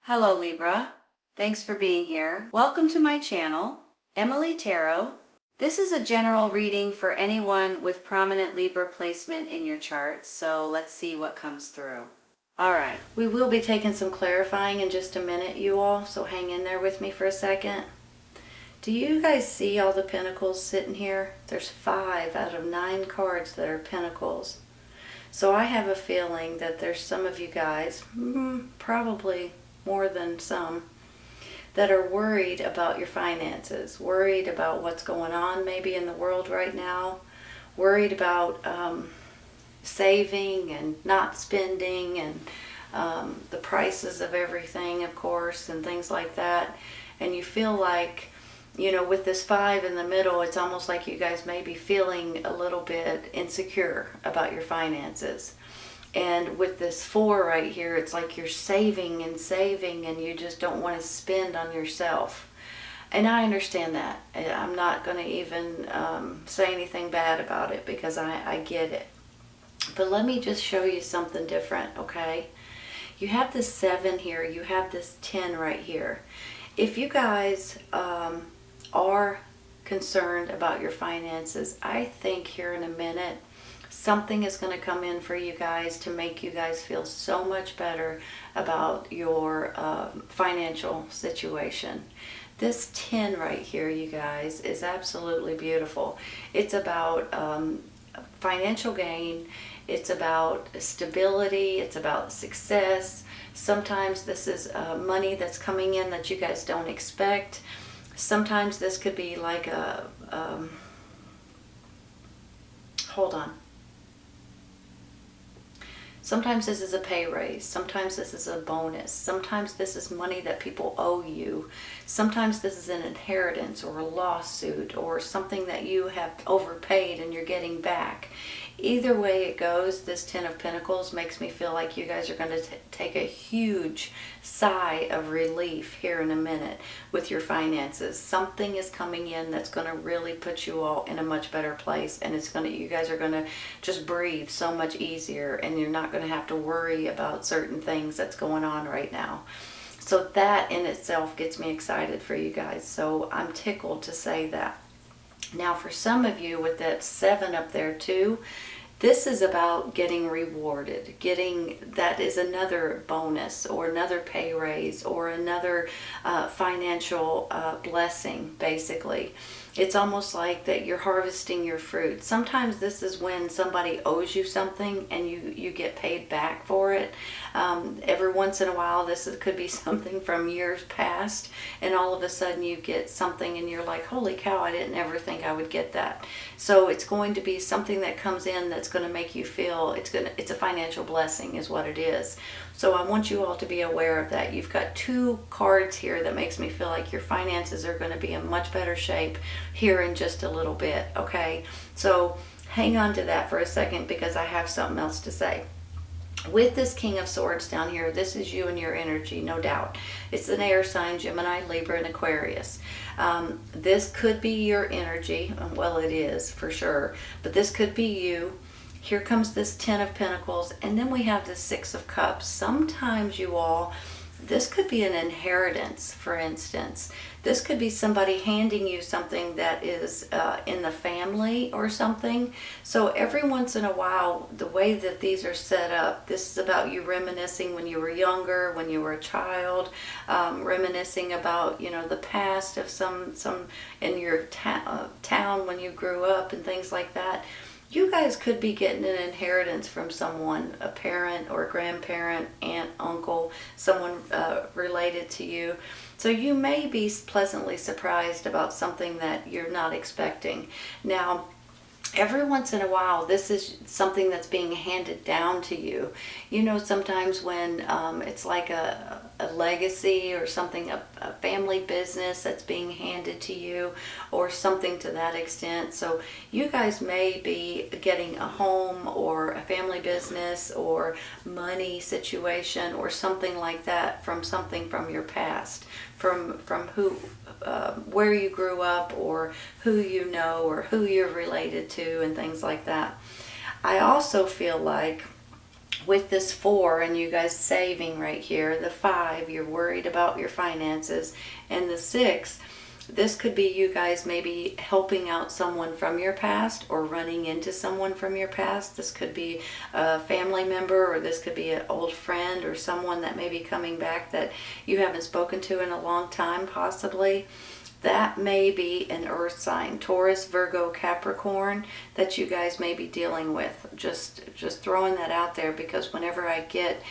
Hello Libra, thanks for being here. Welcome to my channel, Emily Tarot. This is a general reading for anyone with prominent Libra placement in your chart, so let's see what comes through. Alright, we will be taking some clarifying in just a minute, you all, so hang in there with me for a second. Do you guys see all the pentacles sitting here? There's 5 out of 9 cards that are pentacles. So I have a feeling that there's some of you guys, probably more than some, that are worried about your finances, worried about what's going on maybe in the world right now, worried about saving and not spending and the prices of everything, of course, and things like that. And you feel like, you know, with this 5 in the middle, it's almost like you guys may be feeling a little bit insecure about your finances. And with this 4 right here, it's like you're saving and saving and you just don't want to spend on yourself. And I understand that. I'm not going to even say anything bad about it because I get it. But let me just show you something different, okay? You have this 7 here. You have this 10 right here. If you guys are concerned about your finances, I think here in a minute, something is going to come in for you guys to make you guys feel so much better about your financial situation. This 10 right here, you guys, is absolutely beautiful. It's about financial gain. It's about stability. It's about success. Sometimes this is money that's coming in that you guys don't expect. Sometimes this could be like a hold on. Sometimes this is a pay raise. Sometimes this is a bonus. Sometimes this is money that people owe you. Sometimes this is an inheritance or a lawsuit or something that you have overpaid and you're getting back. Either way it goes, this 10 of Pentacles makes me feel like you guys are going to take a huge sigh of relief here in a minute with your finances. Something is coming in that's going to really put you all in a much better place, and it's going to, you guys are going to just breathe so much easier, and you're not going to have to worry about certain things that's going on right now. So that in itself gets me excited for you guys. So I'm tickled to say that. Now for some of you with that 7 up there too, this is about getting rewarded. That is another bonus or another pay raise or another financial blessing, basically. It's almost like that you're harvesting your fruit. Sometimes this is when somebody owes you something and you get paid back for it. Every once in a while, could be something from years past, and all of a sudden you get something and you're like, holy cow, I didn't ever think I would get that. So it's going to be something that comes in that's going to make you feel it's a financial blessing is what it is. So I want you all to be aware of that. You've got 2 cards here that makes me feel like your finances are going to be in much better shape here in just a little bit, okay? So hang on to that for a second because I have something else to say. With this King of Swords down here, this is you and your energy, no doubt. It's an air sign, Gemini, Libra, and Aquarius. This could be your energy. Well, it is for sure, but this could be you. Here comes this 10 of Pentacles, and then we have the 6 of Cups. Sometimes you all, this could be an inheritance, for instance. This could be somebody handing you something that is in the family or something. So every once in a while, the way that these are set up, this is about you reminiscing when you were younger, when you were a child, reminiscing about, you know, the past of some in your town when you grew up and things like that. You guys could be getting an inheritance from someone, a parent or a grandparent, aunt, uncle, someone related to you. So you may be pleasantly surprised about something that you're not expecting. Now, every once in a while, this is something that's being handed down to you. You know, sometimes when it's like a legacy or something, a family business that's being handed to you or something to that extent. So you guys may be getting a home or a family business or money situation or something like that from something from your past, from who, where you grew up or who you know or who you're related to and things like that. I also feel like with this 4 and you guys saving right here, the 5, you're worried about your finances, and the 6, this could be you guys maybe helping out someone from your past or running into someone from your past. This could be a family member, or this could be an old friend or someone that may be coming back that you haven't spoken to in a long time possibly. That may be an earth sign, Taurus, Virgo, Capricorn, that you guys may be dealing with. Just throwing that out there, because whenever I get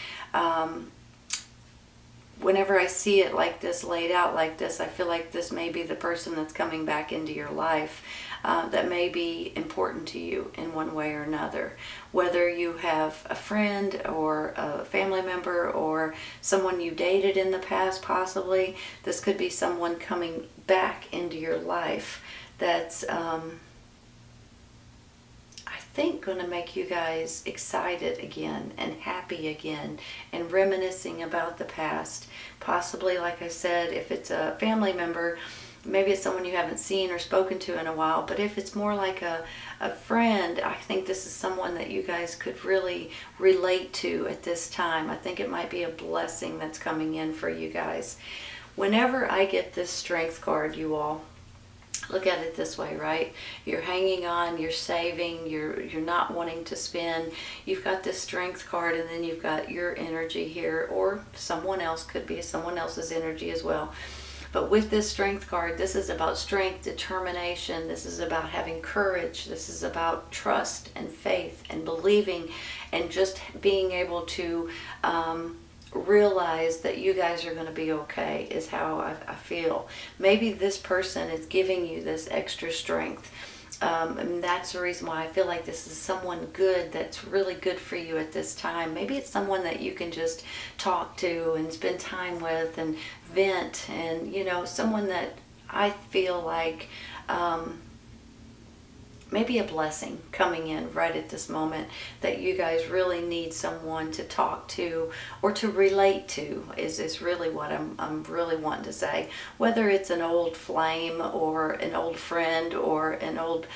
whenever I see it like this, laid out like this, I feel like this may be the person that's coming back into your life that may be important to you in one way or another. Whether you have a friend or a family member or someone you dated in the past possibly, this could be someone coming back into your life that's I think going to make you guys excited again and happy again and reminiscing about the past. Possibly, like I said, if it's a family member, maybe it's someone you haven't seen or spoken to in a while, but if it's more like a friend, I think this is someone that you guys could really relate to at this time. I think it might be a blessing that's coming in for you guys. Whenever I get this strength card, you all, look at it this way, right? You're hanging on, you're saving, you're not wanting to spend. You've got this strength card, and then you've got your energy here, or someone else, could be someone else's energy as well. But with this strength card, this is about strength, determination. This is about having courage. This is about trust and faith and believing, and just being able to realize that you guys are going to be okay, is how I feel. Maybe this person is giving you this extra strength. And that's the reason why I feel like this is someone good, that's really good for you at this time. Maybe it's someone that you can just talk to and spend time with and vent, and someone that I feel like maybe a blessing coming in right at this moment, that you guys really need someone to talk to or to relate to, is really what I'm really wanting to say. Whether it's an old flame or an old friend or an old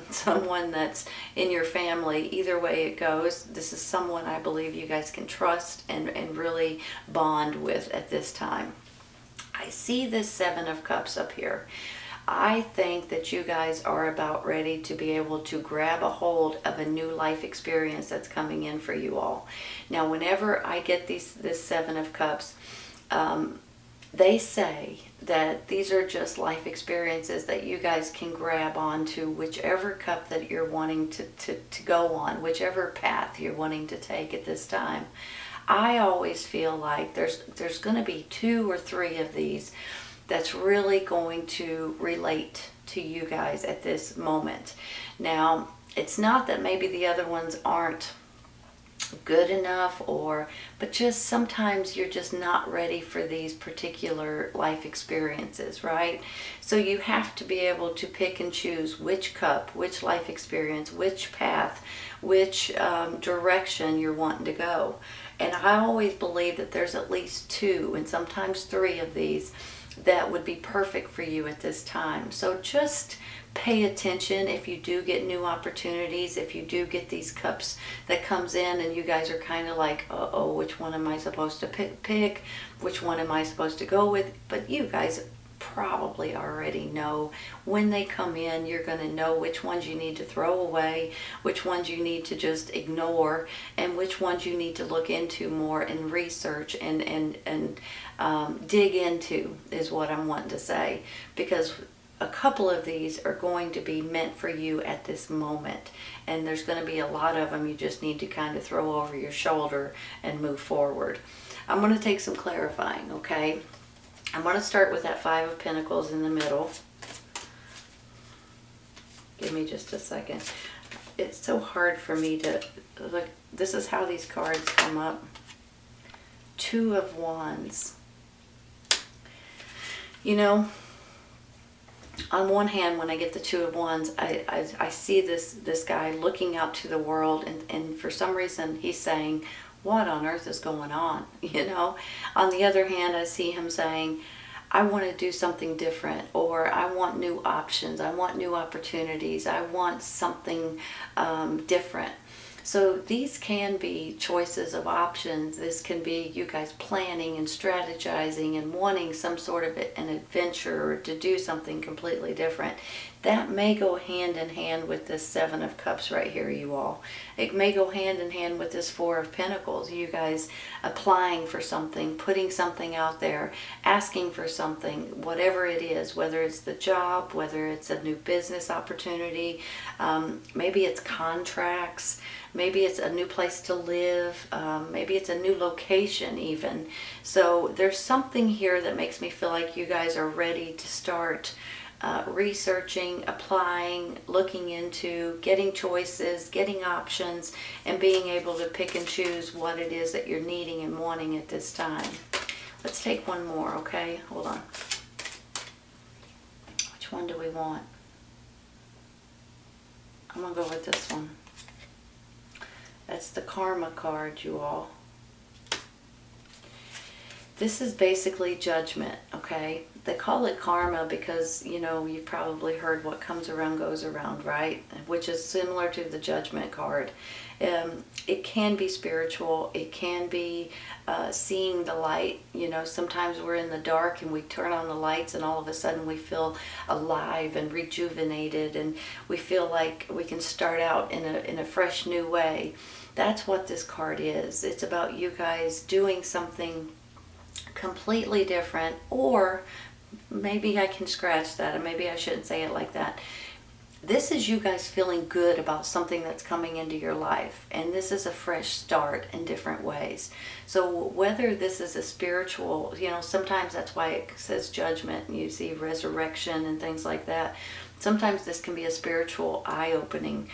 someone that's in your family, either way it goes, this is someone I believe you guys can trust and really bond with at this time. I see this 7 of Cups up here. I think that you guys are about ready to be able to grab a hold of a new life experience that's coming in for you all. Now, whenever I get this 7 of Cups, they say that these are just life experiences that you guys can grab onto whichever cup that you're wanting to go on, whichever path you're wanting to take at this time. I always feel like there's going to be 2 or 3 of these that's really going to relate to you guys at this moment. Now, it's not that maybe the other ones aren't good enough, but just sometimes you're just not ready for these particular life experiences, right? So you have to be able to pick and choose which cup, which life experience, which path, which direction you're wanting to go. And I always believe that there's at least 2 and sometimes 3 of these that would be perfect for you at this time. So just pay attention if you do get new opportunities, if you do get these cups that comes in and you guys are kind of like, uh-oh, which one am I supposed to pick? Which one am I supposed to go with? But you guys probably already know when they come in. You're going to know which ones you need to throw away, which ones you need to just ignore, and which ones you need to look into more and research and dig into, is what I'm wanting to say. Because a couple of these are going to be meant for you at this moment, and there's going to be a lot of them you just need to kind of throw over your shoulder and move forward. I'm going to take some clarifying, okay? I'm going to start with that 5 of Pentacles in the middle. Give me just a second. It's so hard for me to look. This is how these cards come up. 2 of Wands. On one hand, when I get the 2 of Wands, I see this guy looking out to the world, and for some reason he's saying, what on earth is going on? On the other hand, I see him saying, I want to do something different, or I want new options, I want new opportunities, I want something different. So these can be choices of options. This can be you guys planning and strategizing and wanting some sort of an adventure or to do something completely different. That may go hand in hand with this Seven of Cups right here, you all. It may go hand in hand with this Four of Pentacles. You guys applying for something, putting something out there, asking for something, whatever it is, whether it's the job, whether it's a new business opportunity, maybe it's contracts, maybe it's a new place to live, maybe it's a new location even. So there's something here that makes me feel like you guys are ready to start researching, applying, looking into, getting choices, getting options, and being able to pick and choose what it is that you're needing and wanting at this time. Let's take one more, okay? Hold on. Which one do we want? I'm going to go with this one. That's the Karma card, you all. This is basically judgment, okay? They call it karma because, you know, you've probably heard what comes around goes around, right? Which is similar to the judgment card. It can be spiritual. It can be seeing the light. You know, sometimes we're in the dark and we turn on the lights and all of a sudden we feel alive and rejuvenated and we feel like we can start out in a fresh new way. That's what this card is. It's about you guys doing something completely different, or maybe I can scratch that, and maybe I shouldn't say it like that. This is you guys feeling good about something that's coming into your life, and this is a fresh start in different ways. So whether this is a spiritual, you know, sometimes that's why it says judgment and you see resurrection and things like that. Sometimes this can be a spiritual eye-opening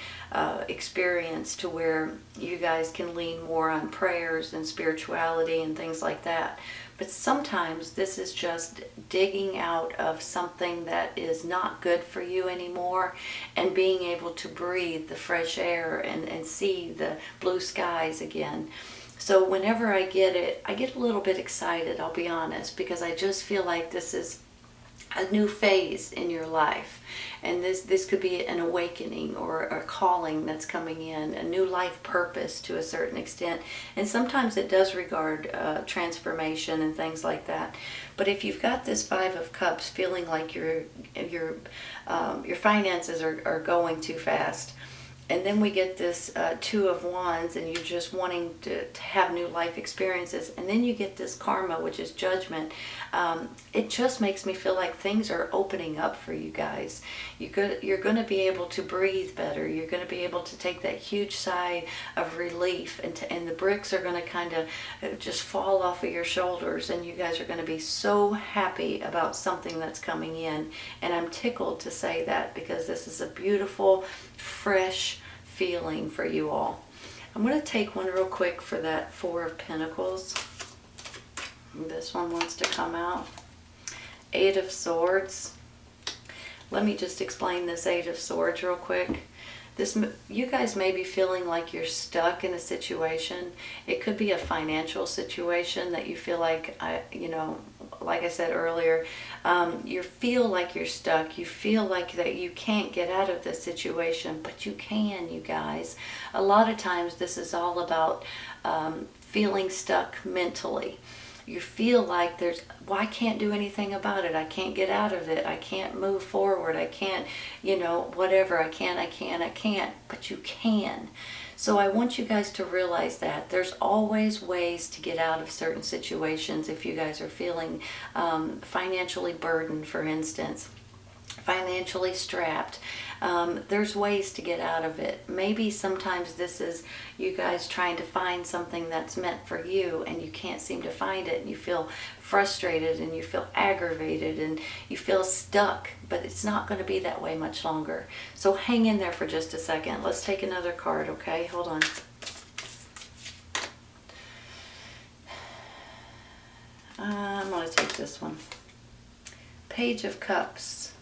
experience to where you guys can lean more on prayers and spirituality and things like that. But sometimes this is just digging out of something that is not good for you anymore and being able to breathe the fresh air and see the blue skies again. So whenever I get it, I get a little bit excited, I'll be honest, because I just feel like this is a new phase in your life, and this could be an awakening or a calling that's coming in, a new life purpose to a certain extent, and sometimes it does regard transformation and things like that. But if you've got this Five of Cups feeling like your finances are going too fast, and then we get this Two of Wands, and you're just wanting to have new life experiences. And then you get this Karma, which is judgment. It just makes me feel like things are opening up for you guys. You're going to be able to breathe better. You're going to be able to take that huge sigh of relief. And the bricks are going to kind of just fall off of your shoulders. And you guys are going to be so happy about something that's coming in. And I'm tickled to say that because this is a beautiful, fresh feeling for you all. I'm going to take one real quick for that Four of Pentacles. This one wants to come out. Eight of Swords. Let me just explain this Eight of Swords real quick. You guys may be feeling like you're stuck in a situation. It could be a financial situation that you feel like, like I said earlier, you feel like you're stuck. You feel like that you can't get out of this situation, but you can, you guys. A lot of times this is all about feeling stuck mentally. You feel like well, I can't do anything about it. I can't get out of it. I can't move forward. I can't, whatever. I can't. But you can. So I want you guys to realize that there's always ways to get out of certain situations if you guys are feeling financially burdened, for instance. Financially strapped. There's ways to get out of it. Maybe sometimes this is you guys trying to find something that's meant for you and you can't seem to find it, and you feel frustrated and you feel aggravated and you feel stuck, but it's not going to be that way much longer. So hang in there for just a second. Let's take another card, okay? Hold on. I'm going to take this one. Page of Cups.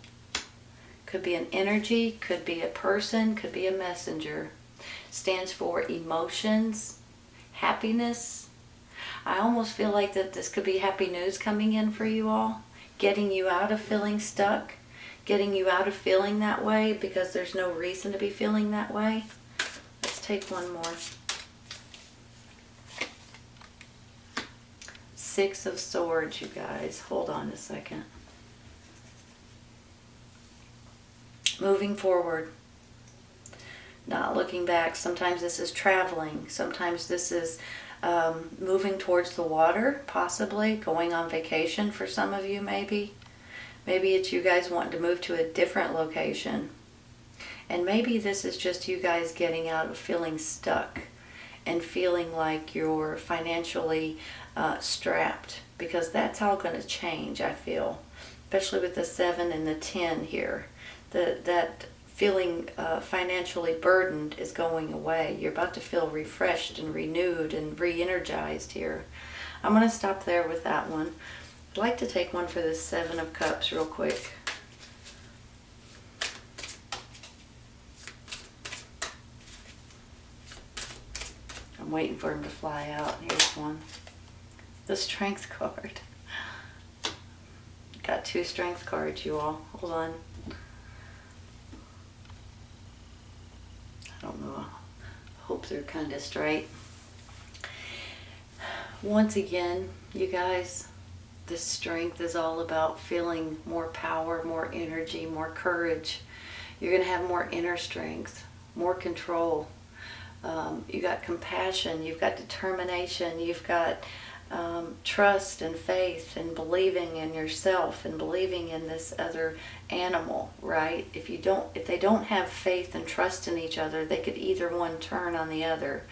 Could be an energy, could be a person, could be a messenger. Stands for emotions, happiness. I almost feel like that this could be happy news coming in for you all. Getting you out of feeling stuck. Getting you out of feeling that way because there's no reason to be feeling that way. Let's take one more. Six of Swords, you guys. Hold on a second. Moving forward. Not looking back. Sometimes this is traveling. Sometimes this is moving towards the water, possibly. Going on vacation for some of you, maybe. Maybe it's you guys wanting to move to a different location. And maybe this is just you guys getting out of feeling stuck and feeling like you're financially strapped, because that's all going to change, I feel, especially with the 7 and the 10 here. That feeling financially burdened is going away. You're about to feel refreshed and renewed and re-energized here. I'm going to stop there with that one. I'd like to take one for the 7 of Cups real quick. I'm waiting for him to fly out. Here's one. The Strength card. Got 2 Strength cards, you all. Hold on. I don't know. I hope they're kind of straight. Once again, you guys, this strength is all about feeling more power, more energy, more courage. You're going to have more inner strength, more control. You got compassion, you've got determination, you've got trust and faith and believing in yourself and believing in this other animal, right? If they don't have faith and trust in each other, they could either one turn on the other.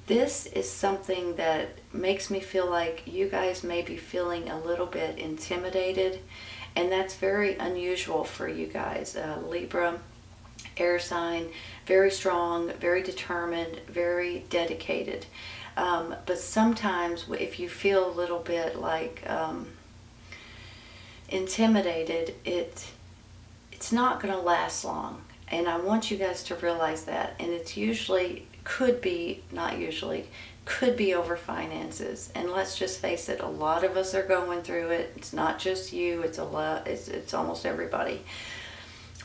This is something that makes me feel like you guys may be feeling a little bit intimidated, and that's very unusual for you guys. Libra, air sign, very strong, very determined, very dedicated. But sometimes if you feel a little bit like intimidated, it's not going to last long. And I want you guys to realize that. And it's usually, could be over finances. And let's just face it, a lot of us are going through it. It's not just you, it's almost everybody.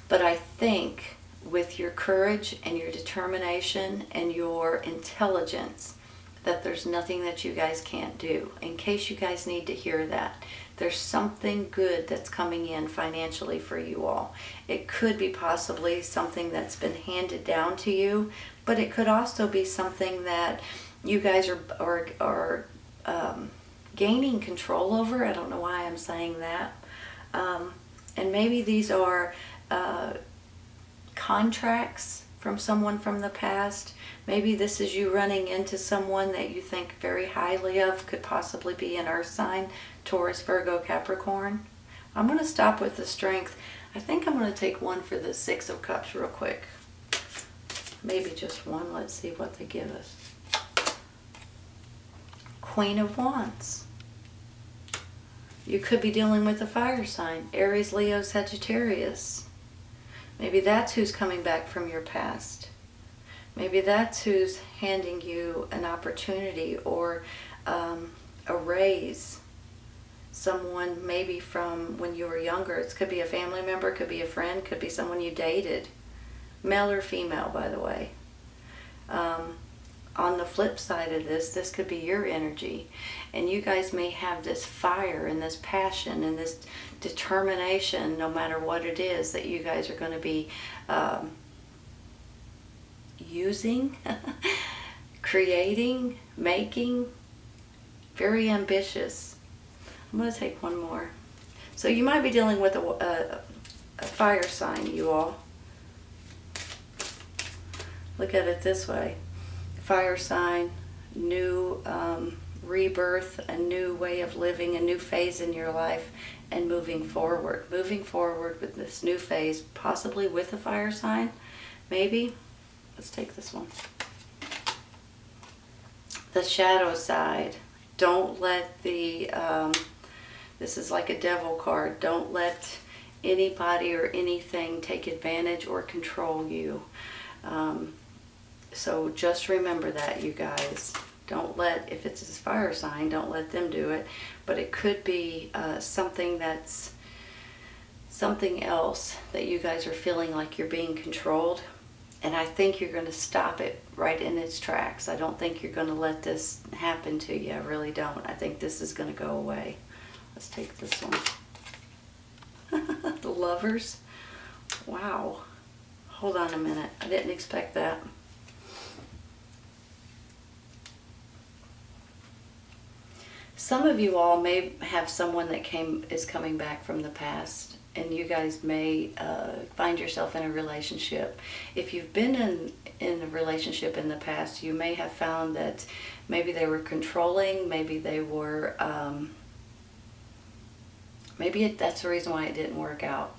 But I think with your courage and your determination and your intelligence, that there's nothing that you guys can't do. In case you guys need to hear that, there's something good that's coming in financially for you all. It could be possibly something that's been handed down to you, but it could also be something that you guys are gaining control over. I don't know why I'm saying that. And maybe these are contracts from someone from the past. Maybe this is you running into someone that you think very highly of, could possibly be an earth sign, Taurus, Virgo, Capricorn. I'm going to stop with the Strength. I think I'm going to take one for the 6 of Cups real quick. Maybe just one. Let's see what they give us. Queen of Wands. You could be dealing with a fire sign, Aries, Leo, Sagittarius. Maybe that's who's coming back from your past. Maybe that's who's handing you an opportunity or a raise. Someone maybe from when you were younger. It could be a family member, could be a friend, could be someone you dated. Male or female, by the way. On the flip side of this could be your energy. And you guys may have this fire and this passion and this determination, no matter what it is, that you guys are going to be using, creating, making. Very ambitious. I'm going to take one more. So you might be dealing with a fire sign, you all. Look at it this way. Fire sign, new rebirth, a new way of living, a new phase in your life, and moving forward. Moving forward with this new phase, possibly with a fire sign, maybe. Let's take this one. The shadow side. Don't let this is like a devil card. Don't let anybody or anything take advantage or control you. So just remember that, you guys. Don't let, if it's a fire sign, don't let them do it. But it could be something else that you guys are feeling like you're being controlled. And I think you're going to stop it right in its tracks. I don't think you're going to let this happen to you. I really don't. I think this is going to go away. Let's take this one. The Lovers. Wow. Hold on a minute. I didn't expect that. Some of you all may have someone that is coming back from the past, and you guys may find yourself in a relationship. If you've been in a relationship in the past, you may have found that maybe they were controlling, maybe they were, that's the reason why it didn't work out.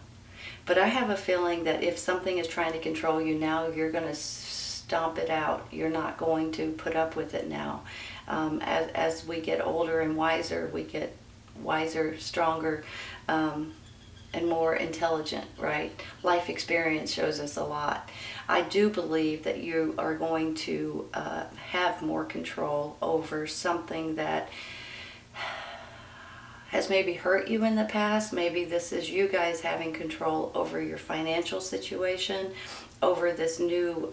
But I have a feeling that if something is trying to control you now, you're going to stomp it out. You're not going to put up with it now. As we get older and wiser, we get wiser, stronger, and more intelligent, right? Life experience shows us a lot. I do believe that you are going to have more control over something that has maybe hurt you in the past. Maybe this is you guys having control over your financial situation, over this new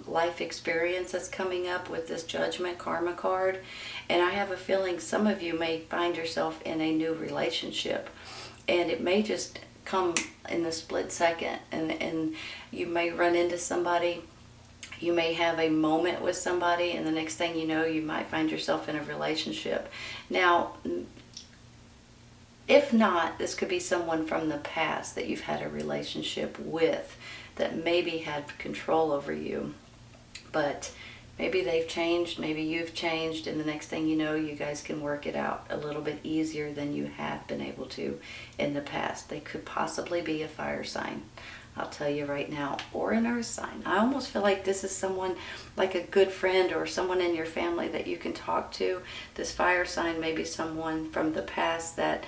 life experience that's coming up with this Judgment Karma card. And I have a feeling some of you may find yourself in a new relationship, and it may just come in the split second, and you may run into somebody, you may have a moment with somebody, and the next thing you know, you might find yourself in a relationship. Now, if not, this could be someone from the past that you've had a relationship with that maybe had control over you, but maybe they've changed, maybe you've changed, and the next thing you know, you guys can work it out a little bit easier than you have been able to in the past. They could possibly be a fire sign, I'll tell you right now, or an earth sign. I almost feel like this is someone like a good friend or someone in your family that you can talk to. This fire sign may be someone from the past that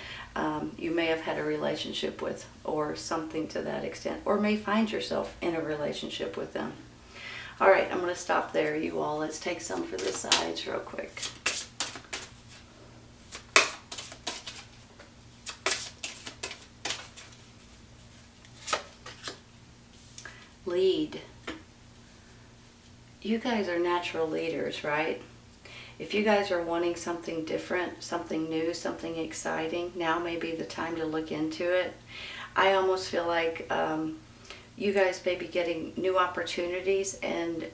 you may have had a relationship with, or something to that extent, or may find yourself in a relationship with them. All right, I'm going to stop there, you all. Let's take some for the sides real quick. Lead. You guys are natural leaders, right? If you guys are wanting something different, something new, something exciting, now may be the time to look into it. I almost feel like you guys may be getting new opportunities, and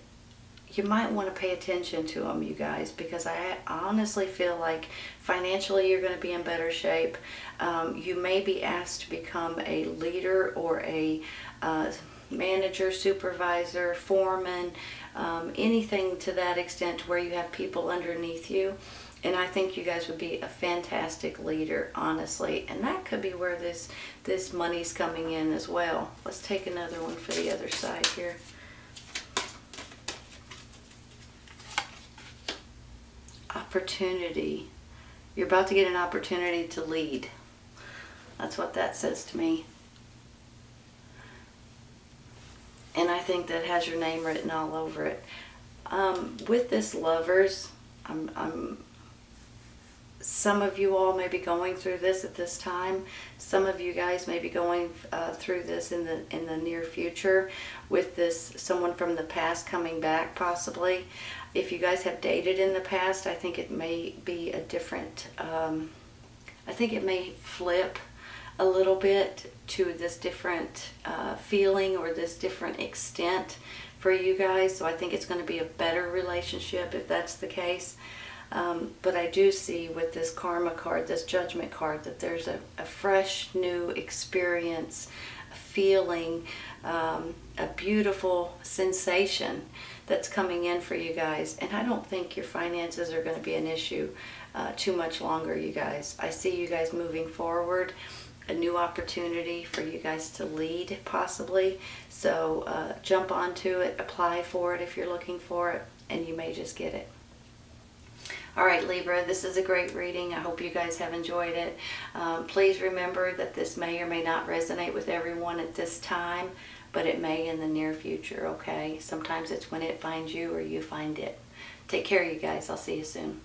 you might want to pay attention to them, you guys, because I honestly feel like financially you're going to be in better shape. You may be asked to become a leader or a manager, supervisor, foreman, anything to that extent where you have people underneath you. And I think you guys would be a fantastic leader, honestly. And that could be where this money's coming in as well. Let's take another one for the other side here. Opportunity. You're about to get an opportunity to lead. That's what that says to me. And I think that has your name written all over it. With this Lovers, some of you all may be going through this at this time. Some of you guys may be going through this in the near future with this someone from the past coming back, possibly. If you guys have dated in the past, I think it may be a different, I think it may flip a little bit to this different feeling or this different extent for you guys. So I think it's going to be a better relationship if that's the case. But I do see with this Karma card, this Judgment card, that there's a fresh new experience, a feeling, a beautiful sensation that's coming in for you guys. And I don't think your finances are going to be an issue too much longer, you guys. I see you guys moving forward, a new opportunity for you guys to lead, possibly. So jump onto it, apply for it if you're looking for it, and you may just get it. All right, Libra, this is a great reading. I hope you guys have enjoyed it. Please remember that this may or may not resonate with everyone at this time, but it may in the near future, okay? Sometimes it's when it finds you or you find it. Take care, you guys. I'll see you soon.